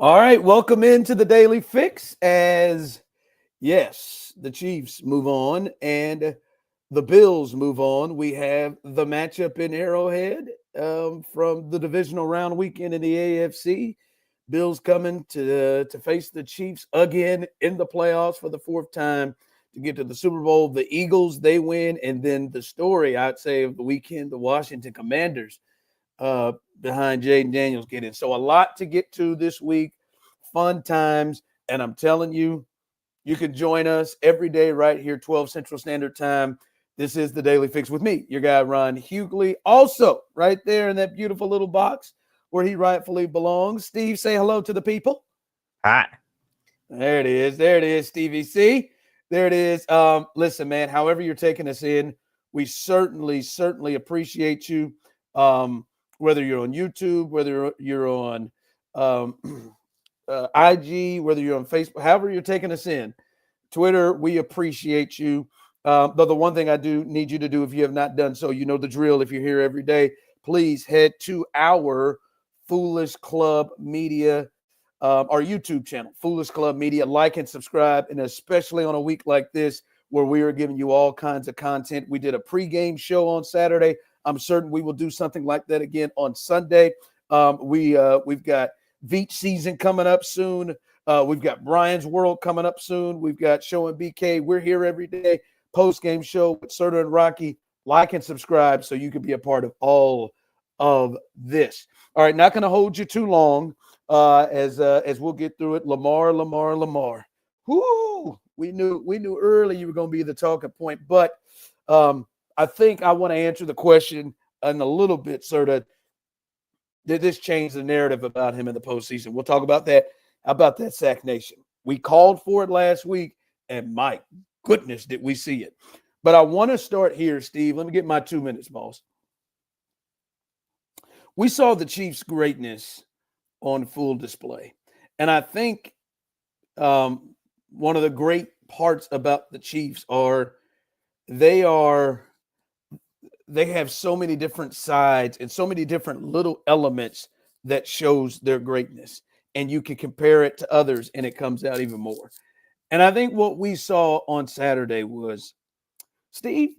All right, welcome into the Daily Fix as yes, the Chiefs move on and the Bills move on. We have the matchup in Arrowhead from the divisional round weekend in the AFC. Bills coming to face the Chiefs again in the playoffs for the fourth time to get to the Super Bowl. The Eagles, they win, and then the story, I'd say, of the weekend, the Washington Commanders behind Jaden Daniels getting. So a lot to get to this week, fun times, and I'm telling you, you can join us every day right here, 12 Central Standard Time. This is the Daily Fix with me, your guy, Ron Hughley. Also, right there in that beautiful little box where he rightfully belongs. Steve, say hello to the people. Hi. There it is. There it is, Stevie C. There it is. Listen, man, however you're taking us in, we certainly appreciate you. Whether you're on YouTube, whether you're on IG, whether you're on Facebook, however you're taking us in, Twitter, we appreciate you. Though the one thing I do need you to do, if you have not done so, you know the drill. If you're here every day, please head to our Foolish Club Media, our YouTube channel, Foolish Club Media. Like and subscribe, and especially on a week like this where we are giving you all kinds of content. We did a pregame show on Saturday. I'm certain we will do something like that again on Sunday. We've got Veach season coming up soon. We've got Brian's World coming up soon. We've got Show and BK. We're here every day. Post-game show with Serta and Rocky. Like and subscribe so you can be a part of all of this. All right, not going to hold you too long as we'll get through it. Lamar. Whoo! We knew early you were going to be the talking point, but I think I want to answer the question in a little bit, Serta. Did this change the narrative about him in the postseason? We'll talk about that. How about that Sack Nation? We called for it last week, and my goodness, did we see it. But I want to start here, Steve. Let me get my 2 minutes, boss. We saw the Chiefs' greatness on full display. And I think one of the great parts about the Chiefs are they have so many different sides and so many different little elements that shows their greatness. And you can compare it to others, and it comes out even more. And I think what we saw on Saturday was, Steve,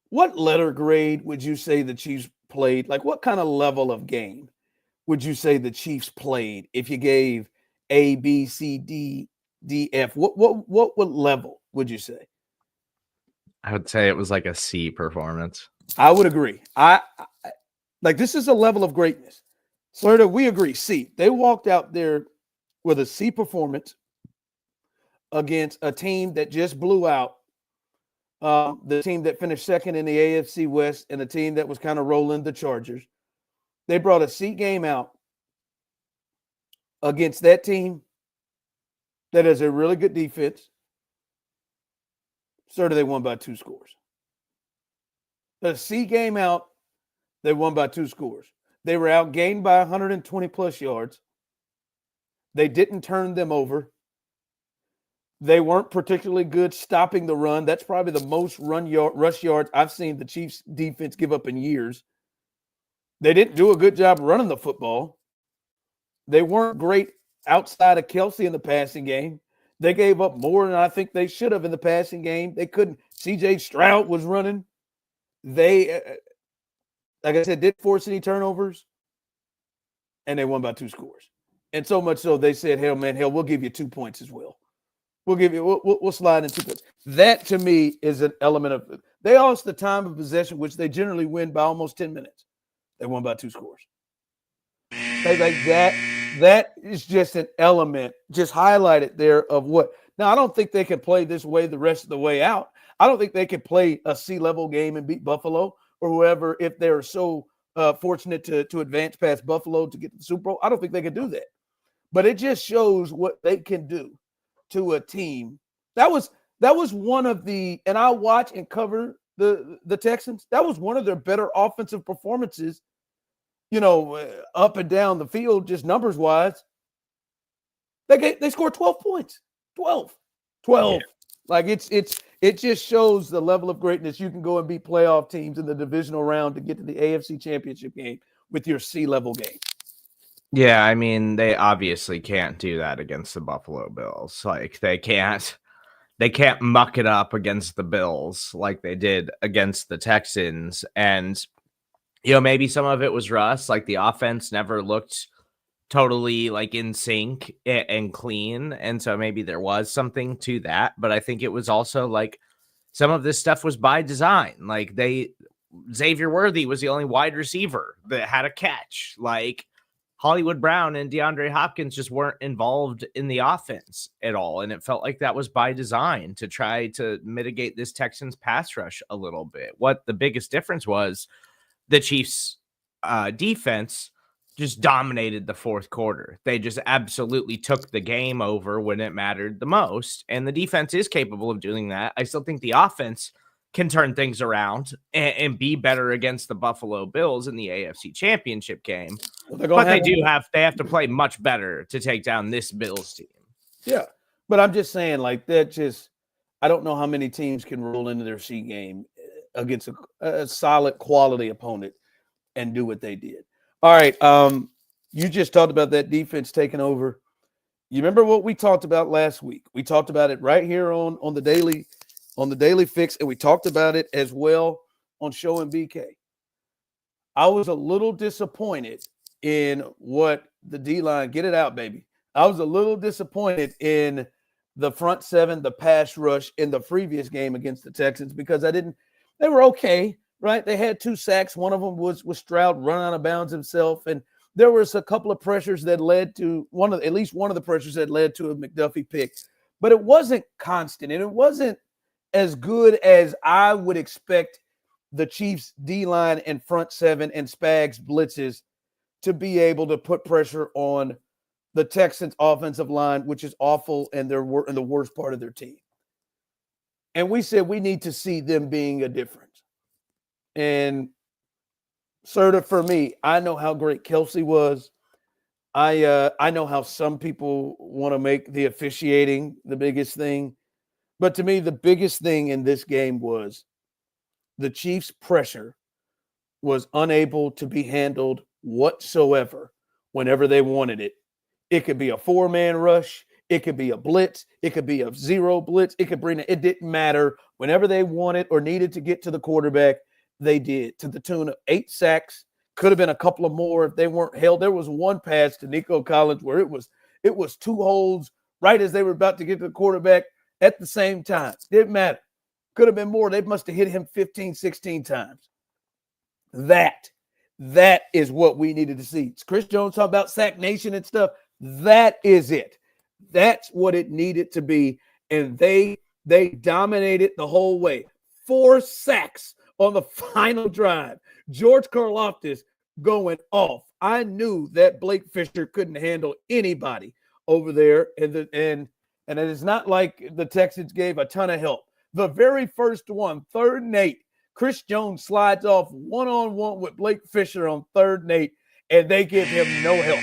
what letter grade would you say the Chiefs played? Like, what kind of level of game would you say the Chiefs played if you gave A, B, C, D, F? What level would you say? I would say it was like a C performance. I would agree. I like this is a level of greatness. Serta, we agree. C. They walked out there with a C performance against a team that just blew out the team that finished second in the AFC West and the team that was kind of rolling, the Chargers. They brought a C game out against that team that has a really good defense. Serta, they won by 2 scores. The C game out, they won by 2 scores. They were outgained by 120-plus yards. They didn't turn them over. They weren't particularly good stopping the run. That's probably the most rush yards I've seen the Chiefs defense give up in years. They didn't do a good job running the football. They weren't great outside of Kelsey in the passing game. They gave up more than I think they should have in the passing game. They couldn't. C.J. Stroud was running. They, like I said, didn't force any turnovers, and they won by 2 scores. And so much so they said, hell, we'll give you 2 points as well. We'll slide in 2 points. That, to me, is an element of – they lost the time of possession, which they generally win by almost 10 minutes. They won by 2 scores. Like that is just an element, just highlighted there of what. Now, I don't think they can play this way the rest of the way out. I don't think they can play a C-level game and beat Buffalo or whoever if they're so fortunate to advance past Buffalo to get to the Super Bowl. I don't think they can do that. But it just shows what they can do to a team. That was one of the – and I watch and cover the Texans. That was one of their better offensive performances, up and down the field, just numbers wise. They scored 12 points. 12. Yeah. Like it just shows the level of greatness. You can go and beat playoff teams in the divisional round to get to the AFC Championship game with your C-level game. Yeah, I mean, they obviously can't do that against the Buffalo Bills. Like they can't muck it up against the Bills like they did against the Texans. And maybe some of it was rust. Like the offense never looked totally like in sync and clean. And so maybe there was something to that. But I think it was also like some of this stuff was by design. Like Xavier Worthy was the only wide receiver that had a catch. Like Hollywood Brown and DeAndre Hopkins just weren't involved in the offense at all. And it felt like that was by design to try to mitigate this Texans pass rush a little bit. What the biggest difference was, the Chiefs defense just dominated the fourth quarter. They just absolutely took the game over when it mattered the most. And the defense is capable of doing that. I still think the offense can turn things around and be better against the Buffalo Bills in the AFC Championship game. But they have to play much better to take down this Bills team. Yeah. But I'm just saying, like, I don't know how many teams can roll into their C game against a solid quality opponent and do what they did. All right. You just talked about that defense taking over. You remember what we talked about last week? We talked about it right here on the Daily Fix, and we talked about it as well on Show and BK. I was a little disappointed in what the D-line, get it out, baby. I was a little disappointed in the front seven, the pass rush in the previous game against the Texans, because they were okay, right? They had 2 sacks. One of them was Stroud run out of bounds himself. And there was a couple of pressures that led to at least one of the pressures that led to a McDuffie pick, but it wasn't constant, and it wasn't as good as I would expect the Chiefs D-line and front seven and Spags blitzes to be able to put pressure on the Texans offensive line, which is awful, and they're in the worst part of their team. And we said we need to see them being a difference. And sort of for me, I know how great Kelsey was. I know how some people want to make the officiating the biggest thing. But to me, the biggest thing in this game was the Chiefs' pressure was unable to be handled whatsoever whenever they wanted it. It could be a 4-man rush. It could be a blitz. It could be a 0 blitz. It didn't matter. Whenever they wanted or needed to get to the quarterback, they did, to the tune of 8 sacks. Could have been a couple of more if they weren't held. There was one pass to Nico Collins where it was 2 holds right as they were about to get to the quarterback at the same time. Didn't matter. Could have been more. They must have hit him 15, 16 times. That is what we needed to see. Chris Jones talking about Sack Nation and stuff. That is it. That's what it needed to be. And they dominated the whole way. 4 sacks on the final drive. George Karlaftis going off. I knew that Blake Fisher couldn't handle anybody over there. And it is not like the Texans gave a ton of help. The very first one, 3rd and 8, Chris Jones slides off one-on-one with Blake Fisher on 3rd and 8, and they give him no help.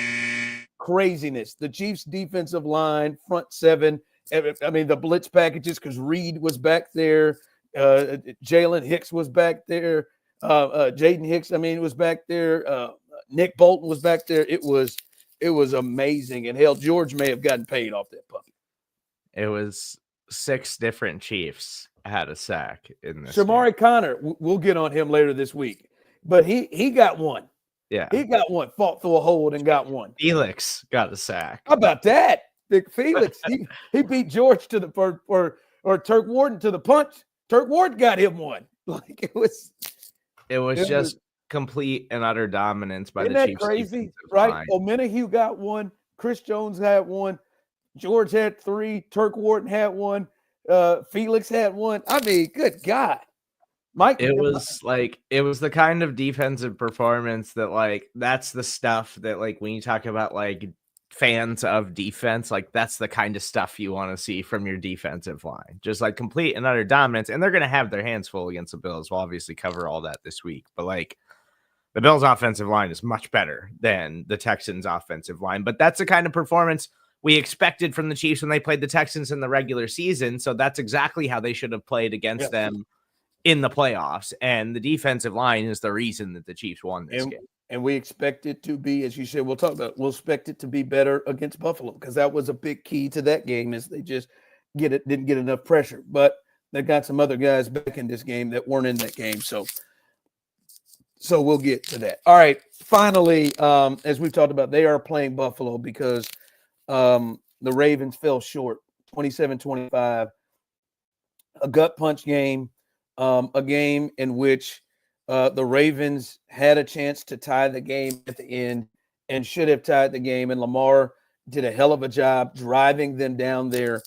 Craziness. The Chiefs' defensive line, front seven, I mean, the blitz packages, because Reed was back there. Jalen Hicks was back there. Jaden Hicks, was back there. Nick Bolton was back there. It was amazing. And hell, George may have gotten paid off that puppy. It was 6 different Chiefs had a sack in this. Shamari Connor, we'll get on him later this week, but he got one. Yeah, he got one. Fought through a hold and got one. Felix got a sack. How about that? Big Felix, he beat George to the or Turk Warden to the punch. Turk Warden got him one. Like it was just complete and utter dominance by the Chiefs. Crazy, right? Omenahue got one. Chris Jones had one. George had 3. Turk Warden had one. Felix had one. I mean, good God. Mike. It was the kind of defensive performance that, like, that's the stuff that, like, when you talk about, like, fans of defense, like, that's the kind of stuff you want to see from your defensive line. Just, like, complete and utter dominance. And they're going to have their hands full against the Bills. We'll obviously cover all that this week. But, like, the Bills' offensive line is much better than the Texans' offensive line. But that's the kind of performance we expected from the Chiefs when they played the Texans in the regular season. So that's exactly how they should have played against them in the playoffs. And the defensive line is the reason that the Chiefs won this game. And we expect it to be, as you said, we'll expect it to be better against Buffalo, because that was a big key to that game, is they just didn't get enough pressure. But they got some other guys back in this game that weren't in that game. So we'll get to that. All right. Finally, as we've talked about, they are playing Buffalo because the Ravens fell short 27-25. A gut punch game, a game in which the Ravens had a chance to tie the game at the end and should have tied the game. And Lamar did a hell of a job driving them down there.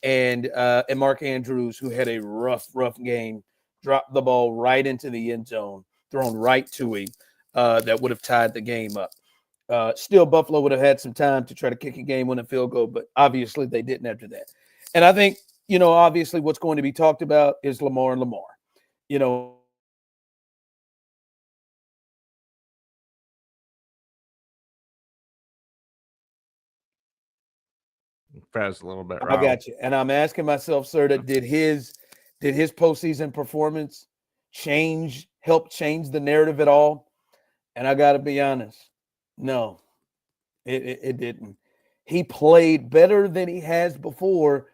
And Mark Andrews, who had a rough game, dropped the ball right into the end zone, thrown right to him, that would have tied the game up. Still, Buffalo would have had some time to try to kick a game-winning field goal, but obviously they didn't after that. And I think, obviously what's going to be talked about is Lamar and Lamar. Froze a little bit. I got you. And I'm asking myself, sir, that did his postseason performance help change the narrative at all? And I got to be honest, no, it didn't. He played better than he has before.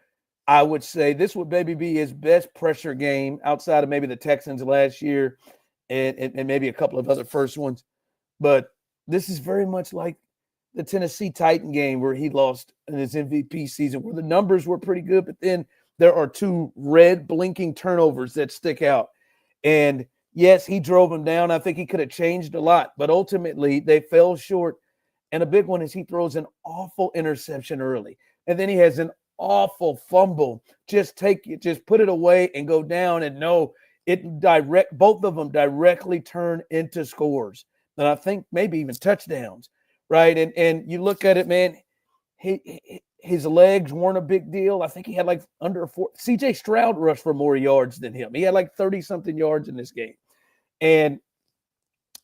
I would say this would maybe be his best pressure game outside of maybe the Texans last year and maybe a couple of other first ones. But this is very much like the Tennessee Titan game where he lost in his MVP season, where the numbers were pretty good, but then there are two red blinking turnovers that stick out. And yes, he drove them down. I think he could have changed a lot, but ultimately they fell short. And a big one is he throws an awful interception early, and then he has an awful fumble. Just put it away and go down. And no, both of them directly turn into scores, and I think maybe even touchdowns. Right. And you look at it, man, his legs weren't a big deal. I think he had like under 4. CJ Stroud rushed for more yards than him. He had like 30-something yards in this game. And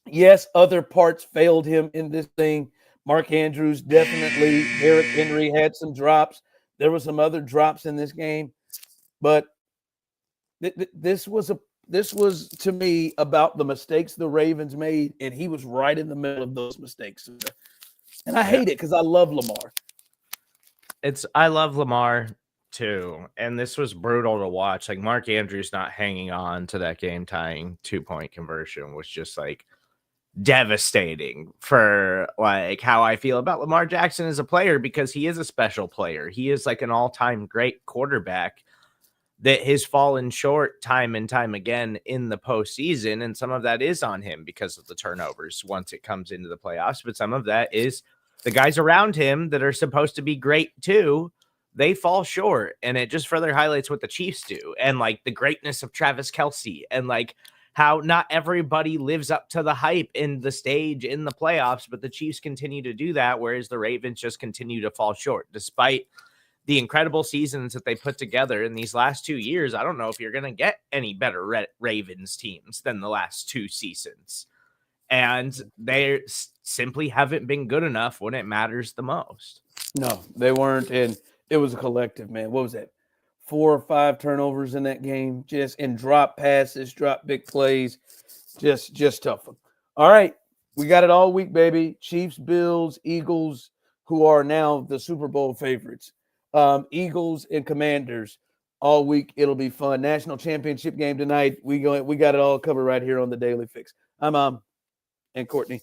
yes, other parts failed him in this thing. Mark Andrews definitely. Derrick Henry had some drops. There were some other drops in this game. But this was to me about the mistakes the Ravens made, and he was right in the middle of those mistakes. And I hate it because I love Lamar. I love Lamar too. And this was brutal to watch. Like, Mark Andrews not hanging on to that game tying 2-point conversion was just like devastating for like how I feel about Lamar Jackson as a player, because he is a special player. He is like an all-time great quarterback that has fallen short time and time again in the postseason. And some of that is on him because of the turnovers once it comes into the playoffs. But some of that is the guys around him that are supposed to be great too. They fall short. And it just further highlights what the Chiefs do, and like the greatness of Travis Kelce, and like how not everybody lives up to the hype in the stage in the playoffs, but the Chiefs continue to do that. Whereas the Ravens just continue to fall short despite the incredible seasons that they put together in these last 2 years. I don't know if you're going to get any better Ravens teams than the last 2 seasons. And they simply haven't been good enough when it matters the most. No, they weren't. And it was a collective, man. What was that? 4 or 5 turnovers in that game, just in drop passes, drop big plays, just tough. All right. We got it all week, baby. Chiefs, Bills, Eagles, who are now the Super Bowl favorites. Eagles and Commanders all week. It'll be fun. National championship game tonight. We got it all covered right here on the Daily Fix. I'm and Courtney.